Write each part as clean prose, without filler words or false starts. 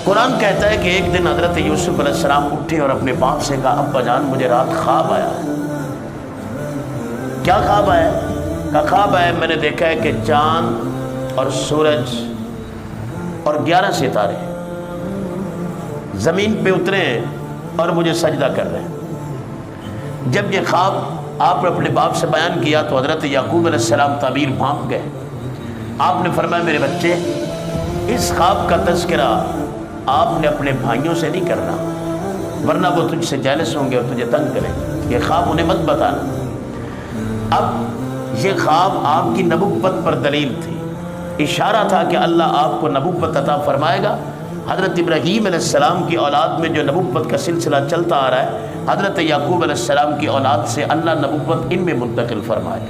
قرآن کہتا ہے کہ ایک دن حضرت یوسف علیہ السلام اٹھے اور اپنے باپ سے کہا ابا جان مجھے رات خواب آیا ہے۔ کیا خواب آیا؟ کہا خواب آیا میں نے دیکھا ہے کہ چاند اور سورج اور 11 ستارے زمین پہ اترے ہیں اور مجھے سجدہ کر رہے ہیں۔ جب یہ خواب آپ نے اپنے باپ سے بیان کیا تو حضرت یعقوب علیہ السلام تعبیر بھانپ گئے۔ آپ نے فرمایا میرے بچے اس خواب کا تذکرہ آپ نے اپنے بھائیوں سے نہیں کرنا، ورنہ وہ تجھ سے جیلس ہوں گے اور تجھے تنگ کریں گے، یہ خواب انہیں مت بتانا۔ اب یہ خواب آپ کی نبوت پر دلیل تھی، اشارہ تھا کہ اللہ آپ کو نبوت عطا فرمائے گا۔ حضرت ابراہیم علیہ السلام کی اولاد میں جو نبوت کا سلسلہ چلتا آ رہا ہے، حضرت یعقوب علیہ السلام کی اولاد سے اللہ نبوت ان میں منتقل فرمائے۔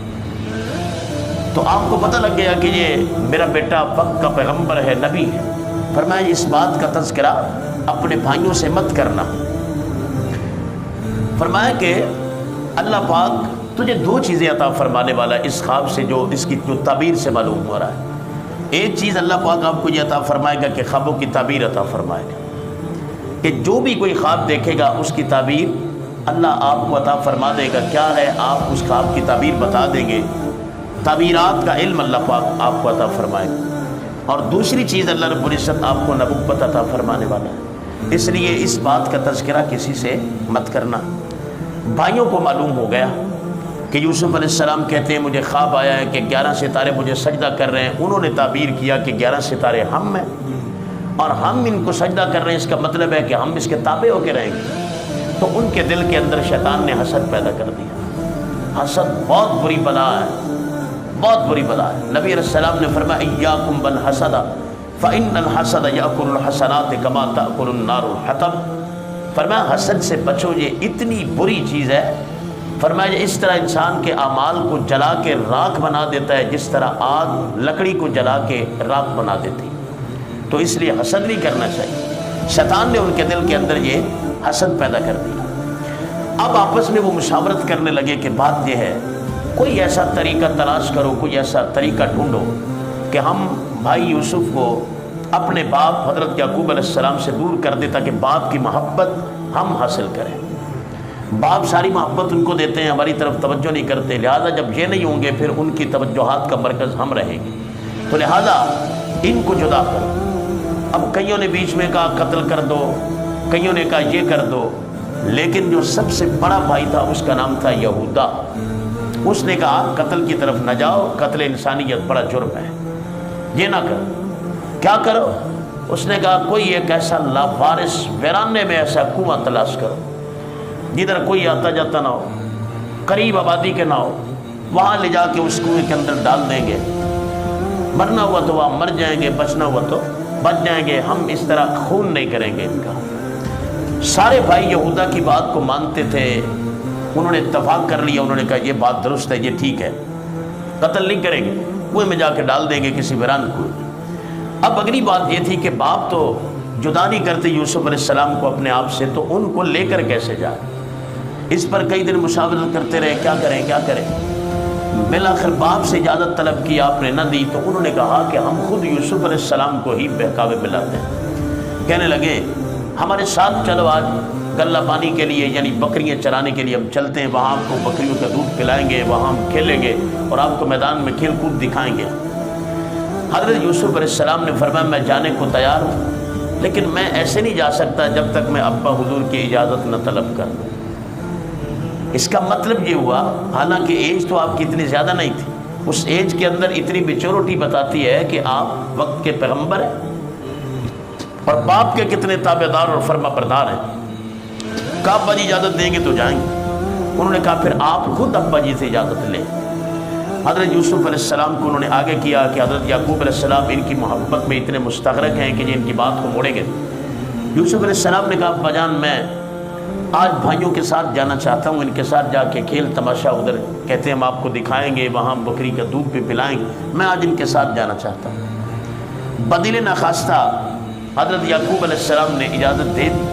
تو آپ کو پتہ لگ گیا کہ یہ میرا بیٹا وقت کا پیغمبر ہے، نبی ہے۔ فرمایا اس بات کا تذکرہ اپنے بھائیوں سے مت کرنا۔ فرمایا کہ اللہ پاک تجھے 2 چیزیں عطا فرمانے والا ہے اس خواب سے، جو اس کی جو تعبیر سے معلوم ہو رہا ہے۔ ایک چیز اللہ پاک آپ کو یہ عطا فرمائے گا کہ خوابوں کی تعبیر عطا فرمائے گا، کہ جو بھی کوئی خواب دیکھے گا اس کی تعبیر اللہ آپ کو عطا فرما دے گا۔ کیا ہے؟ آپ اس خواب کی تعبیر بتا دیں گے، تعبیرات کا علم اللہ پاک آپ کو عطا فرمائے گا۔ اور دوسری چیز اللہ رب العزت آپ کو نبوت عطا فرمانے والا ہے، اس لیے اس بات کا تذکرہ کسی سے مت کرنا۔ بھائیوں کو معلوم ہو گیا کہ یوسف علیہ السلام کہتے ہیں مجھے خواب آیا ہے کہ 11 ستارے مجھے سجدہ کر رہے ہیں۔ انہوں نے تعبیر کیا کہ 11 ستارے ہم ہیں اور ہم ان کو سجدہ کر رہے ہیں، اس کا مطلب ہے کہ ہم اس کے تابع ہو کے رہیں گے۔ تو ان کے دل کے اندر شیطان نے حسد پیدا کر دیا۔ حسد بہت بری بلا ہے، بہت بری بلا ہے۔ نبی علیہ السلام نے فرمایا ایاکم بالحسد فإن الحسد یأکل الحسنات کما تأکل النار الحطب۔ فرمایا حسد سے بچو، یہ اتنی بری چیز ہے۔ فرمایا اس طرح انسان کے اعمال کو جلا کے راکھ بنا دیتا ہے جس طرح آگ لکڑی کو جلا کے راکھ بنا دیتی۔ تو اس لیے حسد نہیں کرنا چاہیے۔ شیطان نے ان کے دل کے اندر یہ حسد پیدا کر دیا۔ اب آپس میں وہ مشاورت کرنے لگے کہ بات یہ ہے کوئی ایسا طریقہ تلاش کرو، کوئی ایسا طریقہ ڈھونڈو کہ ہم بھائی یوسف کو اپنے باپ حضرت یعقوب علیہ السلام سے دور کر دے تاکہ باپ کی محبت ہم حاصل کریں۔ باپ ساری محبت ان کو دیتے ہیں، ہماری طرف توجہ نہیں کرتے، لہذا جب یہ نہیں ہوں گے پھر ان کی توجہات کا مرکز ہم رہیں گے، تو لہذا ان کو جدا کرو۔ اب کئیوں نے بیچ میں کہا قتل کر دو، کئیوں نے کہا یہ کر دو، لیکن جو سب سے بڑا بھائی تھا اس کا نام تھا یہودا۔ اس نے کہا قتل کی طرف نہ جاؤ، قتل انسانیت بڑا جرم ہے، یہ نہ کرو۔ کیا کرو؟ اس نے کہا کوئی ایک ایسا لاوارث ویرانے میں ایسا کنواں تلاش کرو جدھر کوئی آتا جاتا نہ ہو، قریب آبادی کے نہ ہو، وہاں لے جا کے اس کنویں کے اندر ڈال دیں گے، مرنا ہوا تو وہاں مر جائیں گے، بچنا ہوا تو بچ جائیں گے، ہم اس طرح خون نہیں کریں گے ان کا۔ سارے بھائی یہودا کی بات کو مانتے تھے، انہوں نے اتفاق کر لیا، انہوں نے کہا یہ بات درست ہے، یہ ٹھیک ہے، قتل نہیں کریں گے، کنویں میں جا کے ڈال دیں گے کسی ویران کو۔ اب اگلی بات یہ تھی کہ باپ تو جدا نہیں کرتے یوسف علیہ السلام کو اپنے آپ سے، تو ان کو لے کر کیسے جائے؟ اس پر کئی دن مشاورت کرتے رہے کیا کریں کیا کریں۔ بالآخر باپ سے اجازت طلب کی، آپ نے نہ دی، تو انہوں نے کہا کہ ہم خود یوسف علیہ السلام کو ہی بہکاوے میں لاتے ہیں۔ کہنے لگے ہمارے ساتھ چلو، آج غلہ پانی کے لیے یعنی بکریاں چرانے کے لیے ہم چلتے ہیں، وہاں آپ کو بکریوں کا دودھ پلائیں گے، وہاں ہم کھیلیں گے اور آپ کو میدان میں کھیل کود دکھائیں گے۔ حضرت یوسف علیہ السلام نے فرمایا میں جانے کو تیار ہوں، لیکن میں ایسے نہیں جا سکتا جب تک میں ابا حضور کی اجازت نہ طلب کر لوں۔ اس کا مطلب یہ ہوا، حالانکہ ایج تو آپ کی اتنی زیادہ نہیں تھی، اس ایج کے اندر اتنی میچورٹی بتاتی ہے کہ آپ وقت کے پیغمبر ہیں اور باپ کے کتنے تابع دار اور فرما بردار ہیں۔ کہ ابا جی اجازت دیں گے تو جائیں گے۔ انہوں نے کہا پھر آپ خود ابا جی سے اجازت لیں۔ حضرت یوسف علیہ السلام کو انہوں نے آگے کیا کہ حضرت یعقوب علیہ السلام ان کی محبت میں اتنے مستغرق ہیں کہ یہ ان کی بات کو موڑیں گے۔ یوسف علیہ السلام نے کہا ابا جان میں آج بھائیوں کے ساتھ جانا چاہتا ہوں، ان کے ساتھ جا کے کھیل تماشا ادھر کہتے ہیں ہم آپ کو دکھائیں گے، وہاں بکری کا دودھ بھی پلائیں گے، میں آج ان کے ساتھ جانا چاہتا ہوں۔ بدل ناخواستہ حضرت یعقوب علیہ السلام نے اجازت دے دی،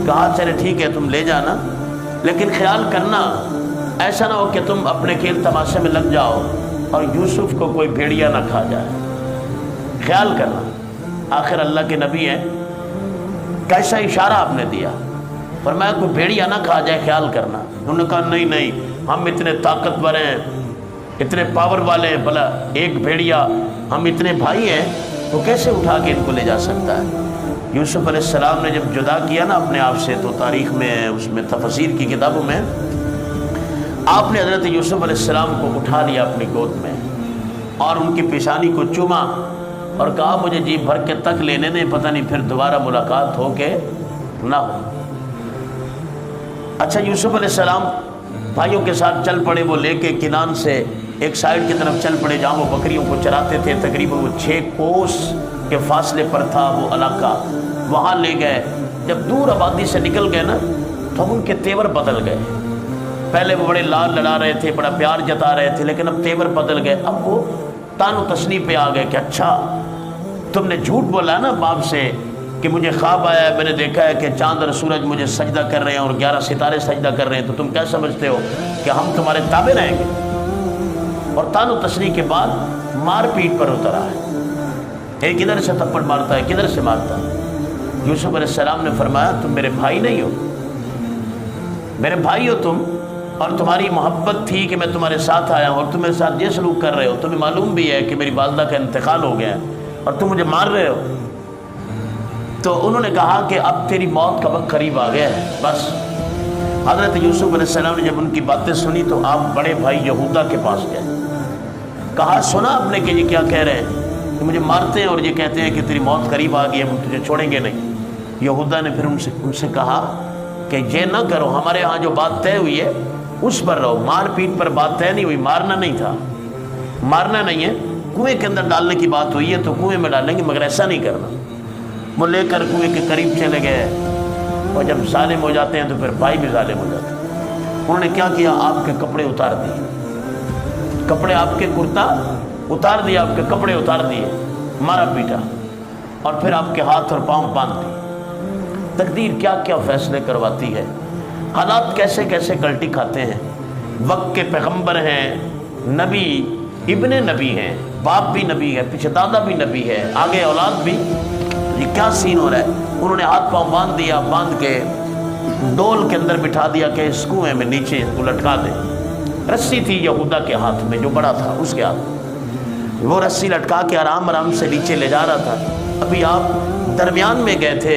کہا چلے ٹھیک ہے تم لے جانا، لیکن خیال کرنا ایسا نہ ہو کہ تم اپنے کھیل تماشے میں لگ جاؤ اور یوسف کو کوئی بھیڑیا نہ کھا جائے، خیال کرنا، آخر اللہ کے نبی ہیں، کیسا اشارہ آپ نے دیا؟ فرمایا کوئی بھیڑیا نہ کھا جائے خیال کرنا۔ انہوں نے کہا نہیں نہیں، ہم اتنے طاقتور ہیں، اتنے پاور والے ہیں، بھلا ایک بھیڑیا، ہم اتنے بھائی ہیں تو کیسے اٹھا کے ان کو لے جا سکتا ہے؟ یوسف علیہ السلام نے جب جدا کیا نا اپنے آپ سے، تو تاریخ میں اس میں تفسیر کی کتابوں میں آپ نے حضرت یوسف علیہ السلام کو اٹھا لیا اپنی گود میں اور ان کی پیشانی کو چوما اور کہا مجھے جی بھر کے تک لینے دیں، پتہ نہیں پھر دوبارہ ملاقات ہو کے نہ ہو۔ اچھا، یوسف علیہ السلام بھائیوں کے ساتھ چل پڑے، وہ لے کے کنان سے ایک سائیڈ کی طرف چل پڑے جہاں وہ بکریوں کو چراتے تھے، تقریباً وہ 6 کوس کے فاصلے پر تھا وہ علاقہ، وہاں لے گئے۔ جب دور آبادی سے نکل گئے نا تو اب ان کے تیور بدل گئے۔ پہلے وہ بڑے لال لڑا رہے تھے، بڑا پیار جتا رہے تھے، لیکن اب تیور بدل گئے۔ اب وہ تان و تشنیع پہ آ گئے کہ اچھا تم نے جھوٹ بولا ہے نا باپ سے کہ مجھے خواب آیا ہے، میں نے دیکھا ہے کہ چاند اور سورج مجھے سجدہ کر رہے ہیں اور 11 ستارے سجدہ کر رہے ہیں، تو تم کیا سمجھتے ہو کہ ہم تمہارے تابع رہیں گے؟ اور تان و تشنیع کے بعد مار پیٹ پر اترا ہے، ایک ادھر سے تھپڑ مارتا ہے، کدھر سے مارتا ہے۔ یوسف علیہ السلام نے فرمایا تم میرے بھائی نہیں ہو، میرے بھائی ہو تم، اور تمہاری محبت تھی کہ میں تمہارے ساتھ آیا ہوں، اور تم میرے ساتھ یہ سلوک کر رہے ہو، تمہیں معلوم بھی ہے کہ میری والدہ کا انتقال ہو گیا ہے اور تم مجھے مار رہے ہو۔ تو انہوں نے کہا کہ اب تیری موت کا وقت قریب آ گیا ہے۔ بس حضرت یوسف علیہ السلام نے جب ان کی باتیں سنی تو آپ بڑے بھائی یہودا کے پاس گئے، کہا سنا آپ نے کہ یہ کیا کہہ رہے ہیں کہ مجھے مارتے ہیں اور یہ کہتے ہیں کہ تیری موت قریب آ گئی ہے، ہم تجھے چھوڑیں گے نہیں۔ یہودا نے پھر ان سے کہا کہ یہ نہ کرو، ہمارے ہاں جو بات طے ہوئی ہے اس پر رہو، مار پیٹ پر بات طے نہیں ہوئی، مارنا نہیں تھا، مارنا نہیں ہے، کنویں کے اندر ڈالنے کی بات ہوئی ہے تو کنویں میں ڈالیں گے، مگر ایسا نہیں کرنا۔ وہ لے کر کنویں کے قریب چلے گئے، اور جب ظالم ہو جاتے ہیں تو پھر بھائی بھی ظالم ہو جاتے ہیں۔ انہوں نے کیا کیا؟ آپ کے کپڑے اتار دیے، کپڑے آپ کے کرتا اتار دیا، آپ کے کپڑے اتار دیے، مارا پیٹا، اور پھر آپ کے ہاتھ اور پاؤں باندھ دیے۔ تقدیر کیا کیا فیصلے کرواتی ہے، حالات کیسے کیسے کلٹی کھاتے ہیں۔ وقت کے پیغمبر ہیں، نبی، ابن نبی ہیں، باپ بھی نبی ہے، پیچھے دادا بھی نبی ہے، آگے اولاد بھی۔ یہ کیا سین ہو رہا ہے؟ انہوں نے ہاتھ پاؤں باندھ دیا، باندھ کے ڈول کے اندر بٹھا دیا کہ اس کنویں میں نیچے کو لٹکا دیں۔ رسی تھی یہودا کے ہاتھ میں، جو بڑا تھا اس کے ہاتھ میں، وہ رسی لٹکا کے آرام آرام سے نیچے لے جا رہا تھا۔ ابھی آپ درمیان میں گئے تھے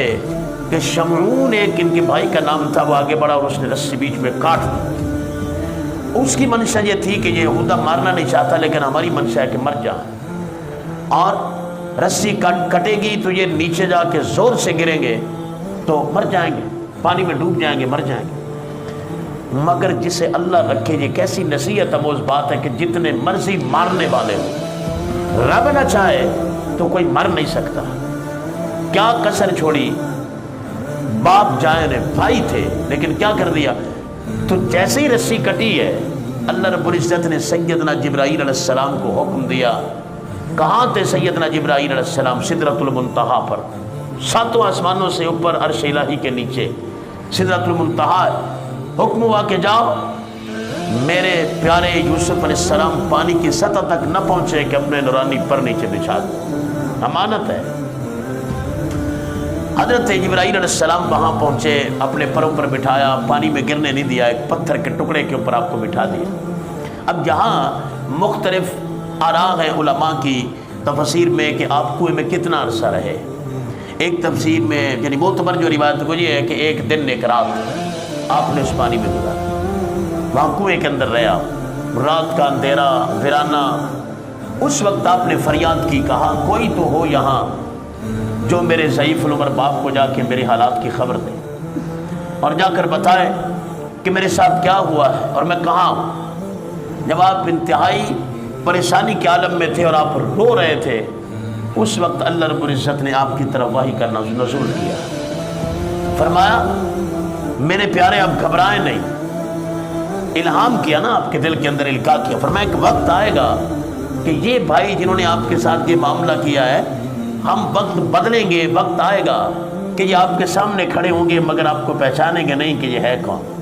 کہ شمعون ایک ان کے بھائی کا نام تھا، وہ آگے بڑھا اور اس نے رسی بیچ میں کاٹ دی۔ اس کی منشا یہ تھی کہ یہ یہودا مارنا نہیں چاہتا، لیکن ہماری منشا ہے کہ مر جا، اور رسی کٹے گی تو یہ نیچے جا کے زور سے گریں گے تو مر جائیں گے، پانی میں ڈوب جائیں گے، مر جائیں گے۔ مگر جسے اللہ رکھے، یہ کیسی نصیحت آموز بات ہے کہ جتنے مرضی مارنے والے ہوں، رب نہ چاہے تو کوئی مر نہیں سکتا۔ کیا کسر چھوڑی، باپ جائے بھائی تھے لیکن کیا کر دیا؟ تو جیسے ہی رسی کٹی ہے، اللہ رب العزت نے سیدنا جبرائیل علیہ السلام کو حکم دیا۔ کہاں تھے سیدنا جبرائیل علیہ السلام؟ سدرۃ المنتہا پر، 7 آسمانوں سے اوپر، عرش الہی کے نیچے سدرۃ المنتہا۔ حکم ہوا کہ جاؤ، میرے پیارے یوسف علیہ السلام پانی کی سطح تک نہ پہنچے کہ اپنے نورانی پر نیچے بچھا دیں، امانت ہے۔ حضرت جبرائیل علیہ السلام وہاں پہنچے، اپنے پروں پر بٹھایا، پانی میں گرنے نہیں دیا، ایک پتھر کے ٹکڑے کے اوپر آپ کو بٹھا دیا۔ اب یہاں مختلف آراء ہیں علماء کی تفسیر میں کہ آپ کنویں میں کتنا عرصہ رہے۔ ایک تفسیر میں یعنی معتبر جو روایت وہ یہ ہے کہ 1 دن 1 رات آپ نے اس پانی میں گزارا، وہاں کنویں کے اندر رہا، رات کا اندھیرا ویرانہ۔ اس وقت آپ نے فریاد کی، کہا کوئی تو ہو یہاں جو میرے ضعیف العمر باپ کو جا کے میرے حالات کی خبر دے اور جا کر بتائے کہ میرے ساتھ کیا ہوا ہے اور میں کہاں ہوں۔ جب آپ انتہائی پریشانی کے عالم میں تھے اور آپ رو رہے تھے، اس وقت اللہ رب العزت نے آپ کی طرف وحی کرنا نزول کیا، فرمایا میرے پیارے اب گھبرائیں نہیں، الہام کیا نا آپ کے دل کے اندر، القاء کیا، فرمایا ایک وقت آئے گا کہ یہ بھائی جنہوں نے آپ کے ساتھ یہ معاملہ کیا ہے، ہم وقت بدلیں گے، وقت آئے گا کہ یہ آپ کے سامنے کھڑے ہوں گے مگر آپ کو پہچانیں گے نہیں کہ یہ ہے کون۔